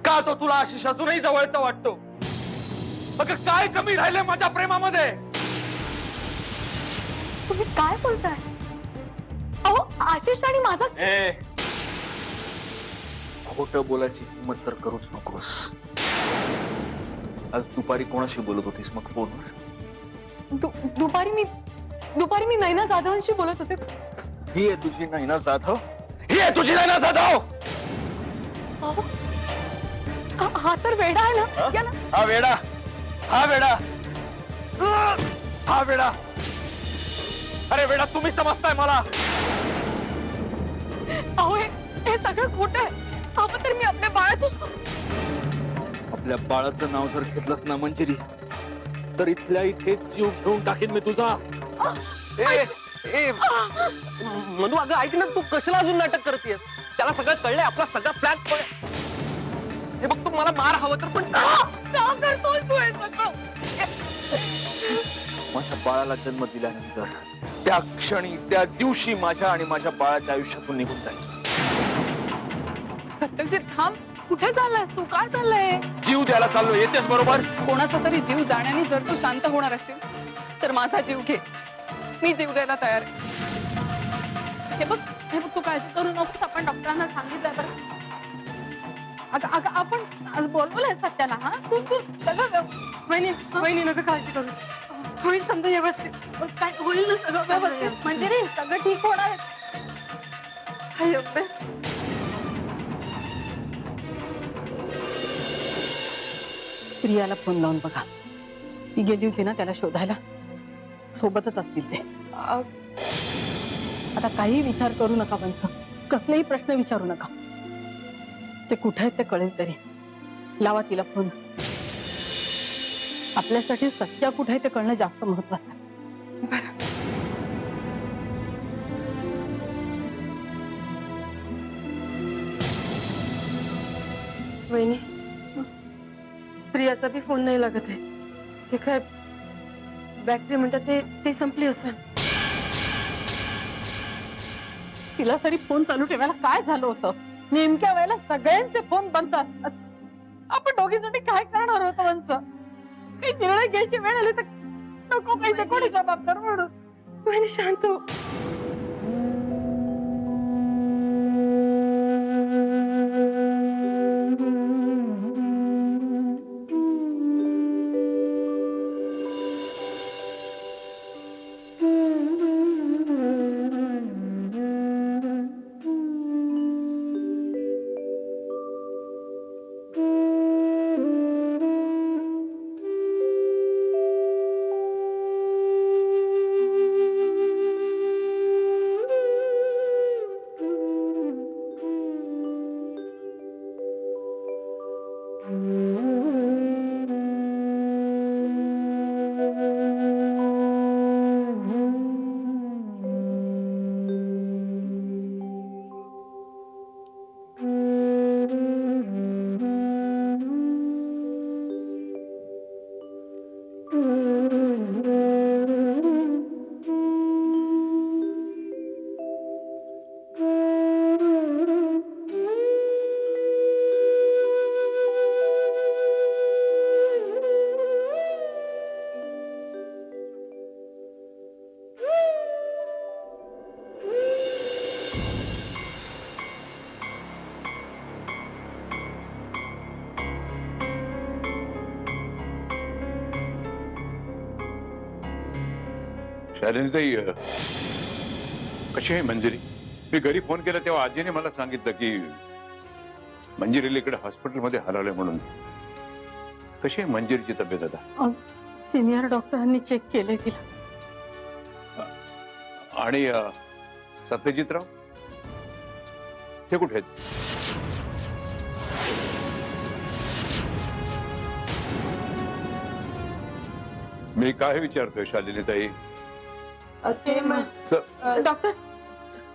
का तो तुला आशिष अजूनही जवळचा वाटतो? अगं काय कमी राहिलंय माझ्या प्रेमामध्ये? तुम्ही काय बोलताय? अहो आशिष आणि माझा खोटं बोलायची हिंमत तर करूच नकोस. आज दुपारी कोणाशी बोलत होतीस मग फोनवर? दुपारी मी नैना जाधवांशी बोलत होते. ही आहे तुझी नैना जाधव? ही आहे तुझी नैना जाधव? हा तर वेडा आहे ना? याला हा वेडा, हा वेडा, हा वेडा. अरे वेडा तुम्ही समजताय मला. अहो हे सगळं खोटं आहे. आपण तर मी आपल्या बाळाचं नाव जर घेतलंस ना मंजिरी, तर इथल्या इथे जीव घेऊन टाकेन मी तुझा. मधू अगं ऐक ना, तू कशाला अजून नाटक करतेस? त्याला सगळं कळलंय, आपला सगळा प्लॅन. हे बघ, तू मला मार हवं तर पण का करतोय तू हे सगळं? माझ्या बाळाला जन्म दिल्यानंतर त्या क्षणी, त्या दिवशी माझ्या आणि माझ्या बाळाच्या आयुष्यातून निघून जायचं. सत्यजित थांब. कुठे चाललाय तू? काय चाललंय? जीव द्यायला चाललो. येतेस बरोबर? कोणाचा तरी जीव जाण्याने जर तू शांत होणार असेल तर माझा जीव घे. मी जीव द्यायला तयार आहे. हे बघ तू काळजी करू नकोस. आपण डॉक्टरांना सांगितलंय बरं. अगं आपण बोलवलंय सत्याला. हा तू सगळं वहिनी नका काळजी करू. होईल समजा व्यवस्थित. काय होईल ना सगळं व्यवस्थित. म्हणजे रे सगळं ठीक होणार आहे. प्रियाला फोन लावून बघा. ती गेली होती ना त्याला शोधायला. सोबतच असतील ते. आता काही विचार करू नका पंच. कसलेही प्रश्न विचारू नका. ते कुठे आहेत ते कळेल तरी. लावा तिला फोन. आपल्यासाठी सत्या कुठे आहे ते कळणं जास्त महत्वाचं आहे. वहिनी प्रियाचा बी फोन नाही लागत आहे. ते काय बॅटरी म्हणतात ते संपली असेल. तिला तरी फोन चालू ठेवायला काय झालं होतं? नेमक्या वेळेला सगळ्यांचे फोन बंद असतात. आपण दोघींसाठी काय करणार होतो वंच? काही निर्णय घ्यायची वेळ आली तर नको काही कोणी जबाबदार म्हणून. वहिनी शांत हो. शालिनीताई कशी आहे मंजिरी? मी घरी फोन केला तेव्हा आजीने मला सांगितलं की मंजिरीला इकडे हॉस्पिटलमध्ये हलवलंय म्हणून. कशी आहे मंजिरीची तब्येत आता? सिनियर डॉक्टरांनी चेक केले तिला. आणि सत्यजितराव ते कुठे आहेत? मी काय विचारतोय शालिनीताई? डॉक्टर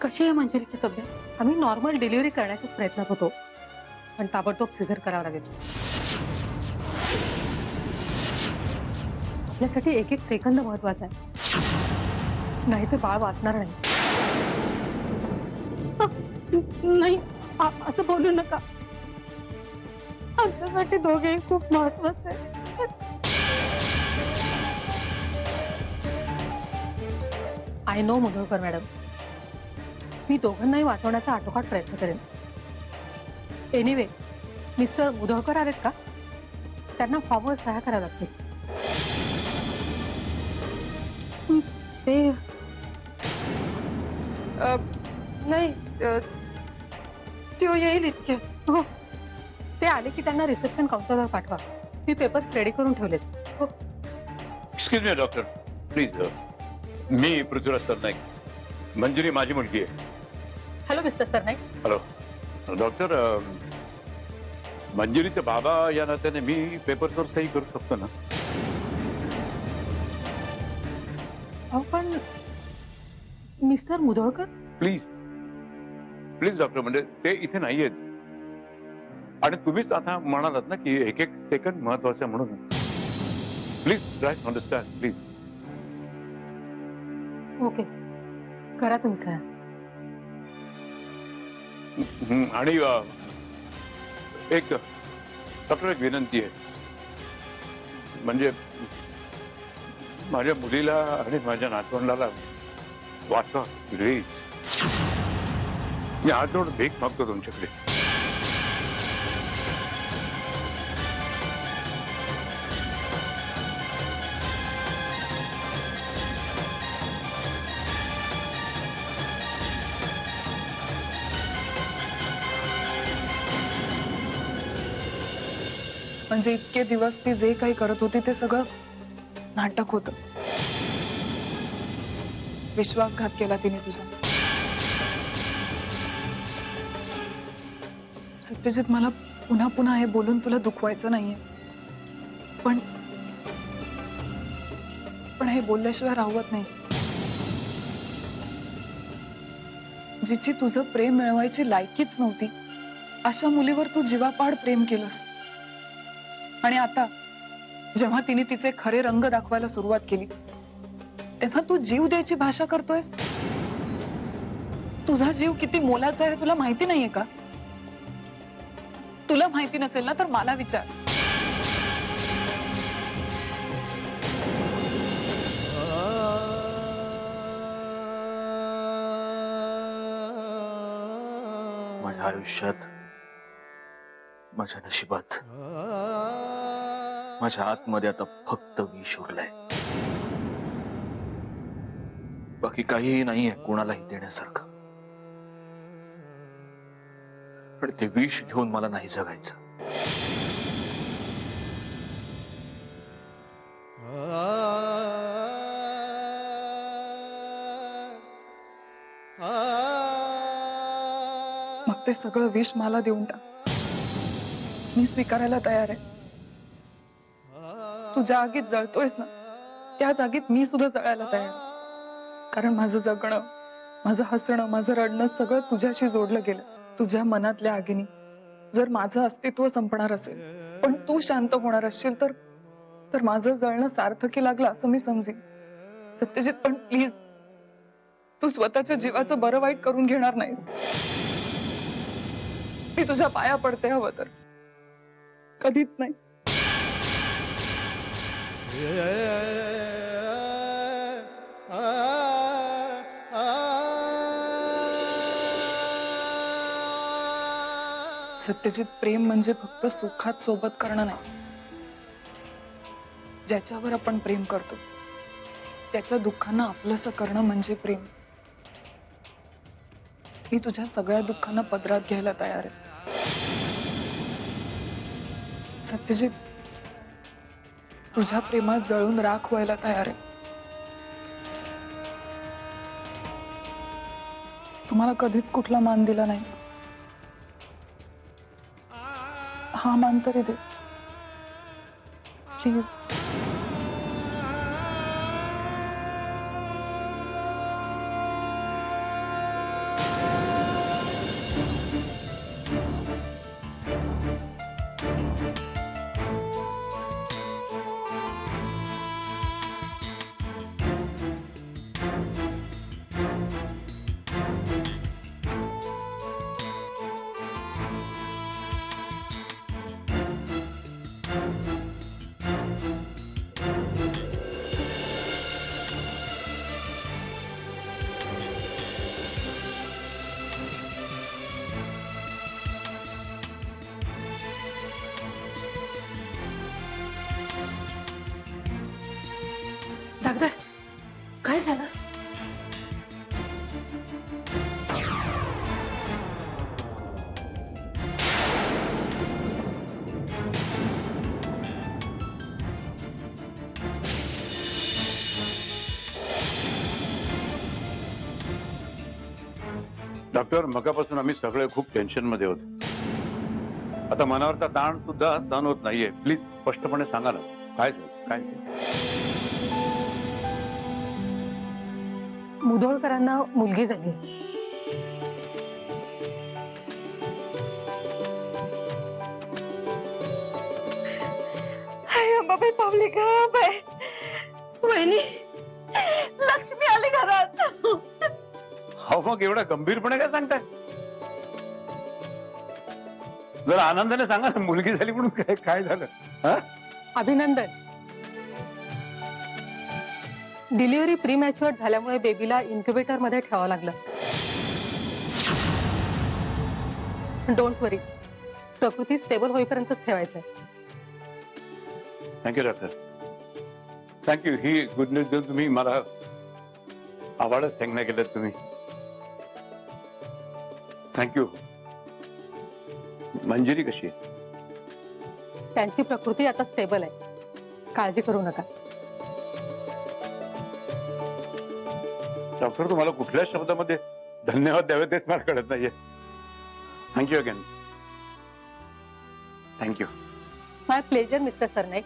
कशी आहे मंजिरीची तब्येत? आम्ही नॉर्मल डिलिव्हरी करण्याचाच प्रयत्नात होतो पण ताबडतोब सिझर करावं लागेल. आपल्यासाठी एक एक सेकंद महत्वाचा आहे. नाहीतर बाळ वाचणार नाही. नाही असं बोलू नका. आमच्यासाठी दोघेही खूप महत्वाचे आहे. आय नो मुधोळकर मॅडम, मी दोघांनाही वाचवण्याचा आटोकाट प्रयत्न करेन. एनिवे, मिस्टर मुधोळकर आहेत का? त्यांना फॉर्मवर सह्या कराव्या लागतील. ते नाही, तो येईल इतके. हो, ते आले की त्यांना रिसेप्शन काउंटरवर पाठवा. मी पेपर्स रेडी करून ठेवलेत. हो. Excuse me doctor, please. मी पृथ्वीराज सरनाईक. मंजुरी माझी मुलगी आहे. Hello mister Sarnaik. Hello doctor, मंजुरीचे बाबा या नात्याने मी पेपरवर सही करू शकतो ना? अहो पण mister Mudholkar. Please please doctor, म्हणजे ते इथे नाहीयेत. आणि तुम्हीच आता म्हणालात ना की एक एक सेकंड महत्वाचा म्हणून. Please try to understand please. Okay, करा तुम्ही सह्या. आणि एक डॉक्टर, एक विनंती आहे. म्हणजे माझ्या मुलीला आणि माझ्या नातवंडाला वाचवा प्लीज. मी हात जोडून भीक मागतो तुमच्याकडे. म्हणजे इतके दिवस ती जे काही करत होती ते सगळं नाटक होतं. विश्वासघात केला तिने तुझा. सत्यजित, मला पुन्हा पुन्हा हे बोलून तुला दुखवायचं नाहीये, पण हे बोलल्याशिवाय राहवत नाही. जिची तुझं प्रेम मिळवायची लायकीच नव्हती अशा मुलीवर तू जीवापाड प्रेम केलंस. आणि आता जेव्हा तिने तिचे खरे रंग दाखवायला सुरुवात केली तेव्हा तू जीव द्यायची भाषा करतोयस. तुझा जीव किती मोलाचा आहे तुला माहिती नाहीये का? तुला माहिती नसेल ना तर मला विचार. माझ्या आयुष्यात, माझ्या नशिबात, माझ्या आतमध्ये आता फक्त विष उरलंय. बाकी काहीही नाहीये कोणालाही देण्यासारखं. पण ते विष घेऊन मला नाही जगायचं. मग ते सगळं विष मला देऊन टाक. मी स्वीकारायला तयार आहे. तू ज्या आगीत जळतोयस ना त्या जागीत मी सुद्धा जळायला तयार आहे. कारण माझं जगणं, माझं हसणं, माझं रडणं सगळं तुझ्याशी जोडलं गेलं. तुझ्या मनातल्या आगीनी जर माझं अस्तित्व संपणार असेल पण तू शांत होणार असशील तर माझं जळणं सार्थकी लागलं असं मी समजेन. सत्यजित, पण प्लीज तू स्वतःच्या जीवाचं बरं वाईट करून घेणार नाहीस. मी तुझ्या पाया पडते, हवं तर. कधीच नाही. सत्यजित, प्रेम म्हणजे फक्त सुखात सोबत करणं नाही. ज्याच्यावर आपण प्रेम करतो त्याच्या दुःखांना आपलंसं करणं म्हणजे प्रेम. मी तुझ्या सगळ्या दुःखांना पदरात घ्यायला तयार आहे. सत्यजित, तुझ्या प्रेमात जळून राख व्हायला तयार आहे. तुम्हाला कधीच कुठला मान दिला नाही. हा मान तरी दे प्लीज. सागर काय झालं? डॉक्टर, मगापासून आम्ही सगळे खूप टेन्शन मध्ये होतो. आता मनावरचा ताण सुद्धा सहन होत नाहीये. प्लीज स्पष्टपणे सांगा ना, काय झालं, काय झालं? मुधोळकरांना मुलगी झाली. बाबा पावली का बाय वहिनी, लक्ष्मी आली घरात. हो, मग एवढा गंभीरपणे काय सांगताय? जरा आनंदाने सांगा ना, मुलगी झाली म्हणून काय काय झालं? हा? अभिनंदन. डिलिव्हरी प्री मॅच्युअर झाल्यामुळे बेबीला इन्क्युबेटर मध्ये ठेवावं लागलं. डोंट वरी, प्रकृती स्टेबल होईपर्यंतच ठेवायचंय. Thank you doctor, thank you. ही गुड न्यूज देऊन तुम्ही मला आवाडच थँक केलं तुम्ही. थँक्यू. मंजिरी कशी आहे? त्यांची प्रकृती आता स्टेबल आहे, काळजी करू नका. डॉक्टर, तुम्हाला कुठल्या शब्दामध्ये धन्यवाद द्यावे तेच मला कळत नाहीये. Thank you again. थँक्यू. माय प्लेजर मिस्टर सरनाईक.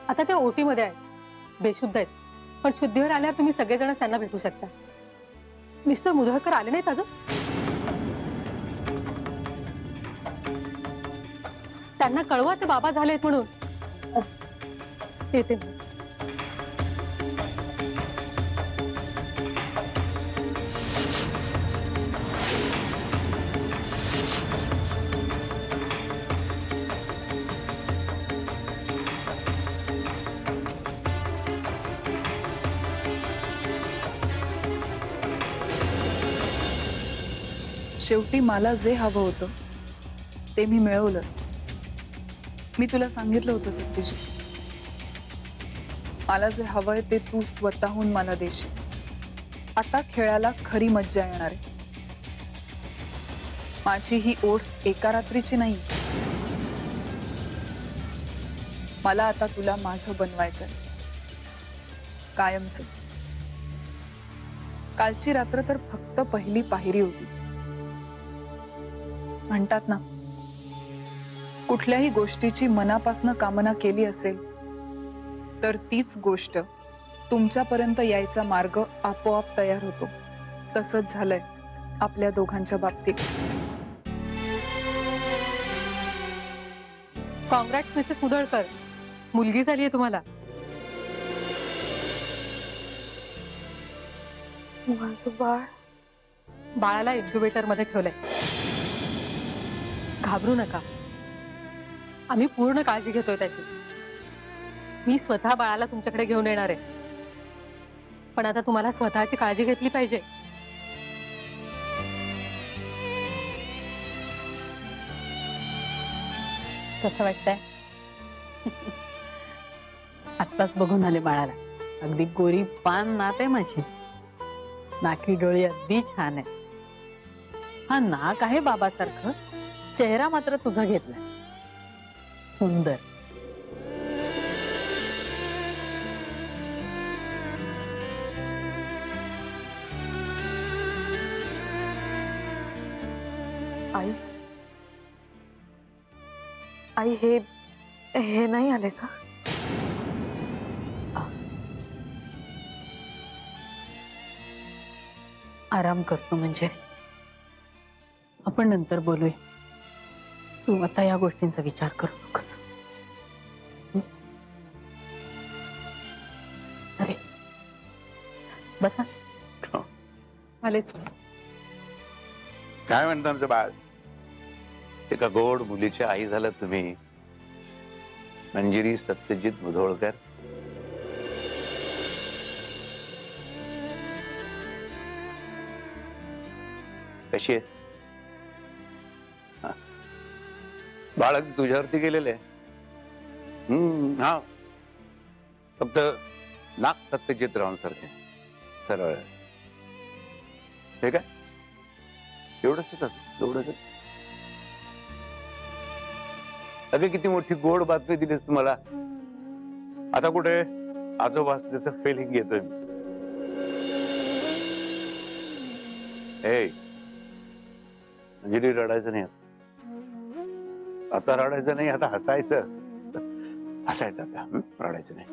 आता ते ओटी मध्ये आहेत, बेशुद्ध आहेत, पण शुद्धीवर आल्यावर तुम्ही सगळेजण त्यांना भेटू शकता. मिस्टर मुधोळकर आले नाहीत अजून? त्यांना कळवा ते बाबा झालेत म्हणून. येते. शेवटी मला जे हवं होतं ते मी मिळवलंच. मी तुला सांगितलं होतं सत्यजित, मला जे हवंय ते तू स्वतःहून मला देशील. आता खेळाला खरी मज्जा येणार आहे. माझी ही ओढ एका रात्रीची नाही. मला आता तुला माझं बनवायचंय, कायमचं. कालची रात्र तर फक्त पहिली पायरी होती. म्हणतात ना, कुठल्याही गोष्टीची मनापासून कामना केली असेल तर तीच गोष्ट तुमच्यापर्यंत यायचा मार्ग आपोआप तयार होतो. तसंच झालंय आपल्या दोघांच्या बाबतीत. कॉंग्रॅट्स मिसेस मुधोळकर, मुलगी झालीये तुम्हाला. माझं बाळ. बाळाला इन्क्युबेटर मध्ये ठेवलंय. घाबरू नका, आम्ही पूर्ण काळजी घेतोय त्याची. मी स्वतः बाळाला तुमच्याकडे घेऊन येणार आहे, पण आता तुम्हाला स्वतःची काळजी घेतली पाहिजे. कसं वाटतंय? आत्ताच बघून आले बाळाला. अगदी गोरी पान नात आहे माझी. नाकी डोळी अगदी छान आहे. हा नाक आहे बाबासारखं, चेहरा मात्र तुझा घेतलाय. सुंदर. आई, आई हे नाही आले का? आराम करतो म्हणजे आपण नंतर बोलूया. तू आता या गोष्टींचा विचार करू नकोस. अरे बसा. आलेच. काय म्हणता आमचं बाळ? एका गोड मुलीची आई झालं तुम्ही, मंजिरी सत्यजित मुधोळकर. कशी आहेस? बाळ अगदी तुझ्यावरती गेलेलं आहे. हा, फक्त नाक सत्यजित रावांसारखे सरळ हे काय एवढंच एवढंच. अगं किती मोठी गोड बातमी दिलीस तुम्हाला. आता कुठे आजोबा असल्याचं फिलिंग येतोय. अंजली रडायचं नाही आता रडायचं नाही, आता हसायचं हसायचं आता रडायचं नाही.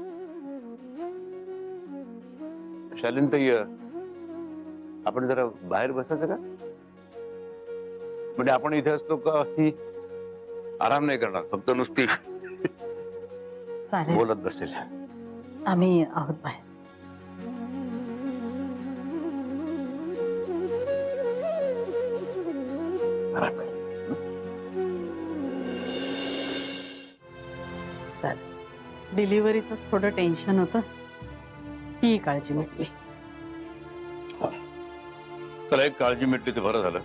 शालीन ताई आपण जरा बाहेर बसायचं का? म्हणजे आपण इथे असतो का ही आराम नाही करणार, फक्त नुसती चालेल, बोलत बसेल. आम्ही आहोत बाहेर. डिलिव्हरीचं थोडं टेन्शन होतं, ही काळजी मिटली. चला एक काळजी मिटली ते बरं झालं.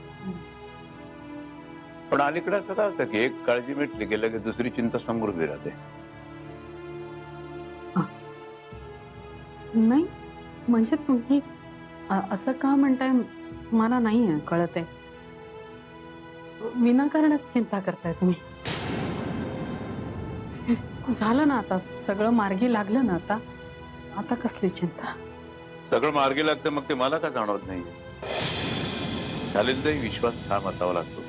पण अलीकडे असं काय होतं की एक काळजी मिटली गेलं की दुसरी चिंता समोर उभी राहते. नाही म्हणजे तुम्ही असं का म्हणताय मला नाही कळत आहे. विनाकारणच चिंता करताय तुम्ही. झालं ना आता, सगळं मार्गी लागलं ना आता, आता कसली चिंता. सगळं मार्गी लागतं मग ते मला का जाणवत नाही. शालीनताई विश्वास ठाम असावा लागतो.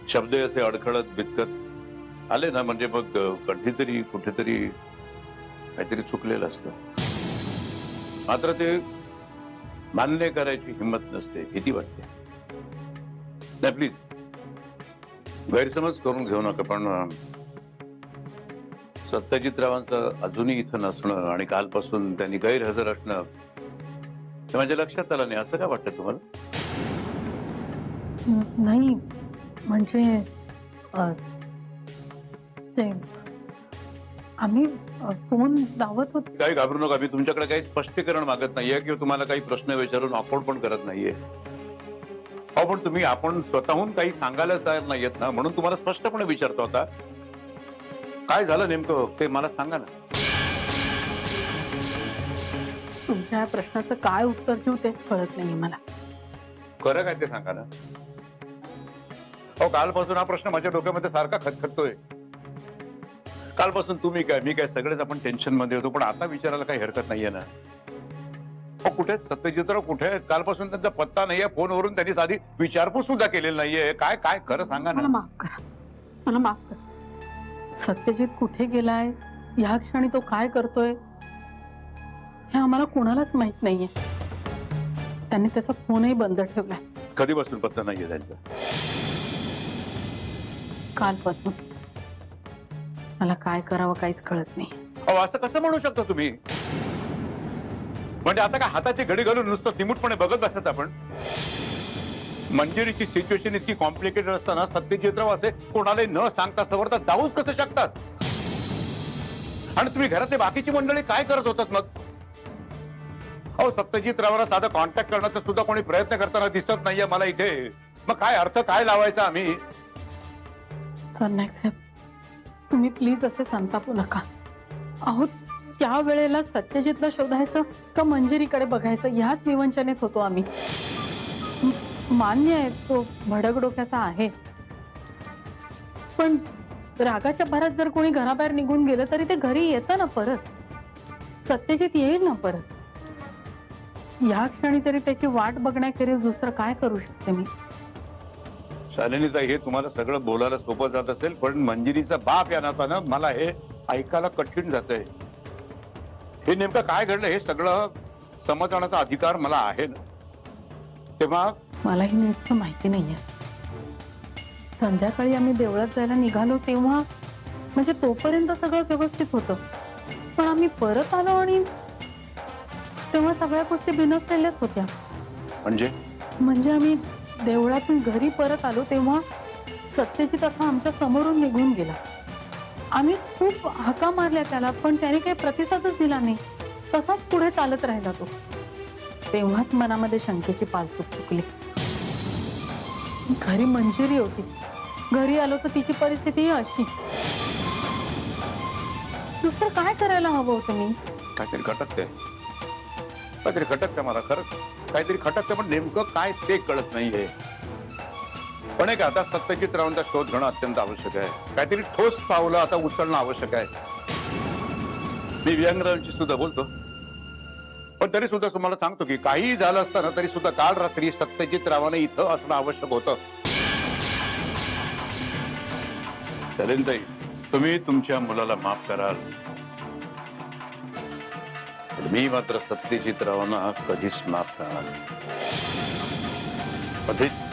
शब्द असे अडखळत बिचकत आले ना म्हणजे मग कधीतरी कुठेतरी काहीतरी चुकलेलं असतं. मात्र ते मान्य करायची हिंमत नसते, भीती वाटते. नाही प्लीज गैरसमज करून घेऊ नका, पण सत्यजित रावांचं अजूनही इथं नसणं आणि कालपासून त्यांनी गैरहजर असणं हे माझ्या लक्षात आलं नाही. असं काय वाटतं तुम्हाला? नाही म्हणजे ते आम्ही फोन लावत होतो. काही घाबरू नका, मी तुमच्याकडे काही स्पष्टीकरण मागत नाहीये किंवा तुम्हाला काही प्रश्न विचारून ऑफोर्ड पण करत नाहीये. हो पण तुम्ही आपण स्वतःहून काही सांगायलाच तयार नाहीयेत ना, म्हणून तुम्हाला स्पष्टपणे विचारतो. आता काय झालं नेमकं ते मला सांगा ना. तुमच्या या प्रश्नाचं काय उत्तर देऊ तेच कळत नाही मला. खरं काय ते सांगा ना. हो कालपासून हा प्रश्न माझ्या डोक्यामध्ये सारखा खतखततोय. कालपासून तुम्ही काय मी काय सगळेच आपण टेन्शन मध्ये होतो, पण आता विचारायला काही हरकत नाहीये ना. हो कुठे सत्यजितराव कुठे आहेत? कालपासून त्यांचा पत्ता नाहीये, फोनवरून त्यांनी साधी विचारपूस सुद्धा केलेली नाहीये. काय काय खरं सांगा मला ना. माफ करा, मला माफ करा. सत्यजित कुठे गेलाय, ह्या क्षणी तो काय करतोय हे आम्हाला कोणालाच माहित नाहीये. त्यांनी त्याचा फोनही बंद ठेवलाय. कधीपासून पत्ता नाहीये त्यांचा? कालपासून. मला काय करावं काहीच कळत नाही. अहो असं कसं म्हणू शकता तुम्ही? म्हणजे आता काय हाताची घडी घालून नुसतं सिमूटपणे बघत बसत आपण? मंजिरीची सिच्युएशन इतकी कॉम्प्लिकेटेड असताना सत्यजितराव असे कोणालाही न सांगता सवरता जाऊच कसं शकतात? आणि तुम्ही घरातले बाकीची मंडळी काय करत होतात मग? अहो सत्यजितरावांना साधा कॉन्टॅक्ट करण्याचा सुद्धा कोणी प्रयत्न करताना दिसत नाहीये मला इथे. मग काय अर्थ काय लावायचा आम्ही? सरनाईक साहेब तुम्ही प्लीज असे संतापू नका. अहो त्या वेळेला सत्यजितला शोधायचं का मंजिरीकडे बघायचं ह्याच विवंचनेत होतो आम्ही. मान्य आहे तो भडक डोक्याचा आहे, पण रागाच्या भरात जर कोणी घराबाहेर निघून गेलं तरी ते घरी येतं ना परत. सत्यजित येईल ना परत. या क्षणी तरी त्याची वाट बघण्याखेरीज दुसरं काय करू शकते मी? शालिनीताई हे तुम्हाला सगळं बोलायला सोपं जात असेल, पण मंजिरीचा बाप या नात्यानं मला हे ऐकायला कठीण जातंय. हे नेमकं काय घडलं हे सगळं समजण्याचा अधिकार मला आहे ना. तेव्हा मलाही नीटच माहिती नाहीये. संध्याकाळी आम्ही देवळात जायला निघालो तेव्हा म्हणजे तोपर्यंत सगळं व्यवस्थित होतं, पण आम्ही परत आलो आणि तेव्हा सगळ्या गोष्टी बिनसलेल्याच होत्या. म्हणजे आम्ही देवळातून घरी परत आलो तेव्हा सत्यजित असा आमच्या समोरून निघून गेला. आम्ही खूप हाका मारल्या त्याला, पण त्याने काही प्रतिसादच दिला नाही. तसाच पुढे चालत राहिला तो. तेव्हाच मनामध्ये शंकेची पालचूक चुकली. घरी मंजिरी होती. घरी आलो तर तिची परिस्थिती अशी. दुसरं काय करायला हवं होतं मी? काहीतरी खटकते मला खरंच काहीतरी खटकते, पण नेमकं काय ते कळत नाहीये. पण एक आता सत्यजित रावांचा शोध घेणं अत्यंत आवश्यक आहे. काहीतरी ठोस पावलं आता उचलणं आवश्यक आहे. मी व्यंगरावांशी सुद्धा बोलतो, पण तरी सुद्धा तुम्हाला सांगतो की काही झालं असताना तरी सुद्धा काल रात्री सत्यजित रावाने इथं असणं आवश्यक होतं. शैलेंद्रताई, तुम्ही तुमच्या मुलाला माफ कराल, पण मी मात्र सत्यजित रावांना कधीच माफ करणार नाही. कधीच.